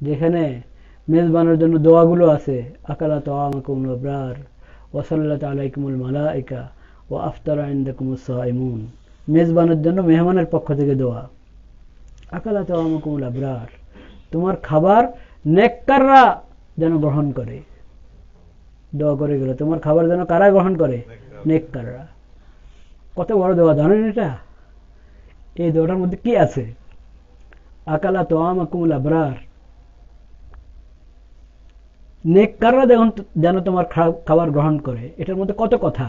যেখানে মেজবানের জন্য দোয়াগুলো আছে, আকালা তাআমাকুমুল আবরার ওয়া সাল্লাত আলাইকুমুল মালায়েকা ওয়া আফতারা ইনদাকুমুস সাইমুন। মেজবানের জন্য মেহমানের পক্ষ থেকে দোয়া, আকালা তাআমাকুমুল আবরার, তোমার খাবার নেককাররা যেন গ্রহণ করে। দোয়া করে গেল, তোমার খাবার যেন কারা গ্রহণ করে? নেককাররা। কত বড় দোয়া জানেন এটা? এই দোয়াটার মধ্যে কি আছে? আকালা তাআমাকুমুল আবরার, নেককাররা যেন তোমার খাবার গ্রহণ করে। এটার মধ্যে কত কথা।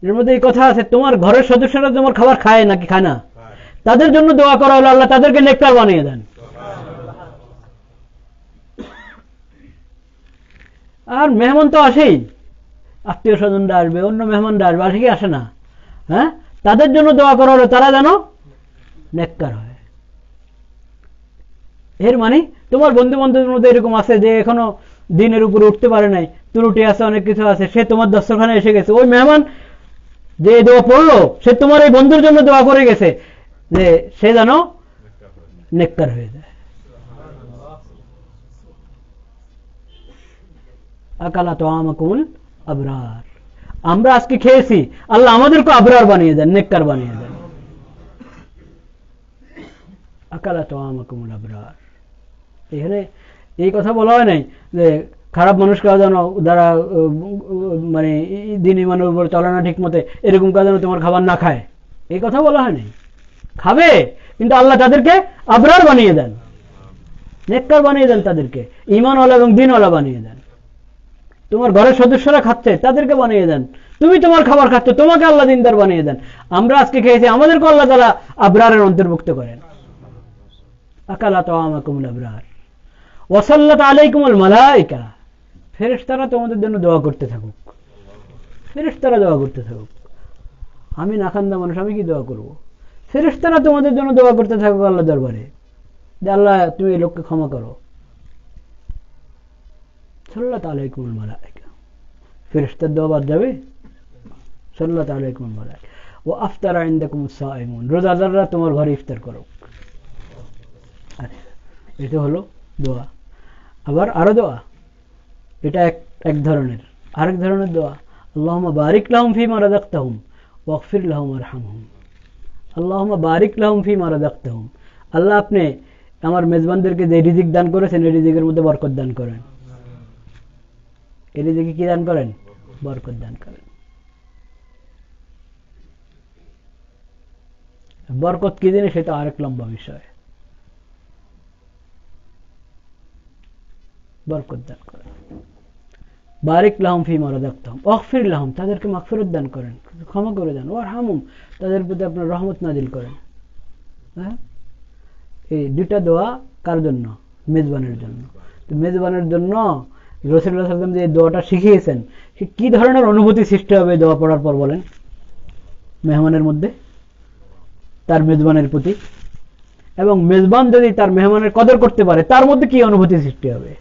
এর মধ্যে এই কথা আছে, তোমার ঘরের সদস্যরা তোমার খাবার খায় নাকি খায় না, তাদের জন্য দোয়া করা হলো আল্লাহ তাদেরকে নেককার বানিয়ে দেন। আর মেহমান তো আসেই, আত্মীয় স্বজনরা আসবে, অন্য মেহমানরা আসবে, আসে কি আসে না? হ্যাঁ, তাদের জন্য দোয়া করা হলো তারা যেন নেককার হয়। এর মানে তোমার বন্ধু বান্ধবের মধ্যে এরকম আছে যে এখনো দিনের উপরে উঠতে পারে নাই, ত্রুটি আছে, অনেক কিছু আছে, সে তোমার দস্তরখানে এসে গেছে, ওই মেহমান যে দোয়া পড়লো সে তোমার এই বন্ধুর জন্য দোয়া করে গেছে যে সে যেন নেককার হয়ে যায়। আকালা তাআমাকুমুল আবরার, আমরা আজকে খেয়েছি, আল্লাহ আমাদেরকে আবরার বানিয়ে দেন, নেককার বানিয়ে দেন। আকালা তাআমাকুমুল আবরার, এখানে এই কথা বলা হয় নাই যে খারাপ মানুষকে যেন যারা মানে দিন ইমানের উপর চলে না ঠিক মতে, এরকম কাজ যেন তোমার খাবার না খায়, এই কথা বলা হয় নাই। খাবে, কিন্তু আল্লাহ তাদেরকে আবরার বানিয়ে দেন, নেককার বানিয়ে দেন, তাদেরকে ঈমানওয়ালা এবং দ্বীনওয়ালা বানিয়ে দেন। তোমার ঘরের সদস্যরা খাচ্ছে, তাদেরকে বানিয়ে দেন। তুমি তোমার খাবার খাচ্ছ, তোমাকে আল্লাহ দিনদার বানিয়ে দেন। আমরা আজকে খেয়েছি, আমাদেরকে আল্লাহ তাআলা আবরারের অন্তর্ভুক্ত করেন। আকালা তাআমাকুমুল আবরার ওয়া সাল্লাত আলাইকুমুল মালায়েকা, ফেরেশতারা তোমাদের জন্য দোয়া করতে থাকুক, ফেরেশতারা দোয়া করতে থাকুক। আমি নাখান্দা মানুষ, আমি কি দোয়া করব? ফেরেশতারা তোমাদের জন্য দোয়া করতে থাকুক আল্লাহ দরবারে, যে আল্লাহ তুমি এই লোককে ক্ষমা করো। সাল্লাত আলাইকুমুল মালায়েকা, ফেরেশতার দোয়া বাদ যাবে? সাল্লাত আলাইকুমুল মালায়েকা ওয়া আফতারা ইনদাকুমুস সাইমুন, রোজাদাররা তোমার ঘরে ইফতার করুক। এটা হলো দোয়া। আবার আরো দোয়া, এটা এক ধরনের। আরেক ধরনের দোয়া, আল্লাহুম্মা বারিক লাহুম ফীমা রাযাকতাহুম ওয়াগফির লাহুম ওয়ারহামহুম। আল্লাহুম্মা বারিক লাহুম ফীমা রাযাকতাহুম, আল্লাহ আপনি আমার মেজবানদেরকে যে রিজিক দান করেছেন এই রিজিকের মধ্যে বরকত দান করেন। এই রিজিকে কি দান করেন? বরকত দান করেন। বরকত কি জিনিস সেটা আরেক লম্বা বিষয়। বরকত দান করেন। বারিক লাহুম ফীমা রাযাকতাহুম ওয়াগফির লাহুম, তাদেরকে মাগফিরাত দান করেন, ক্ষমা করে দেন। ওয়ারহামহুম, তাদের প্রতি আপনার রহমত নাজিল করেন। হ্যাঁ, এই দুটা দোয়া কার জন্য? মেজবানের জন্য। তো মেজবানের জন্য রাসূলুল্লাহ সাল্লাল্লাহু আলাইহি ওয়াসাল্লাম যে দোয়াটা শিখিয়েছেন, সে কি ধরনের অনুভূতি সৃষ্টি হবে দোয়া পড়ার পর বলেন? মেহমানের মধ্যে, তার মেজবানের প্রতি, এবং মেজবান যদি তার মেহমানের কদর করতে পারে তার মধ্যে কি অনুভূতি সৃষ্টি হবে?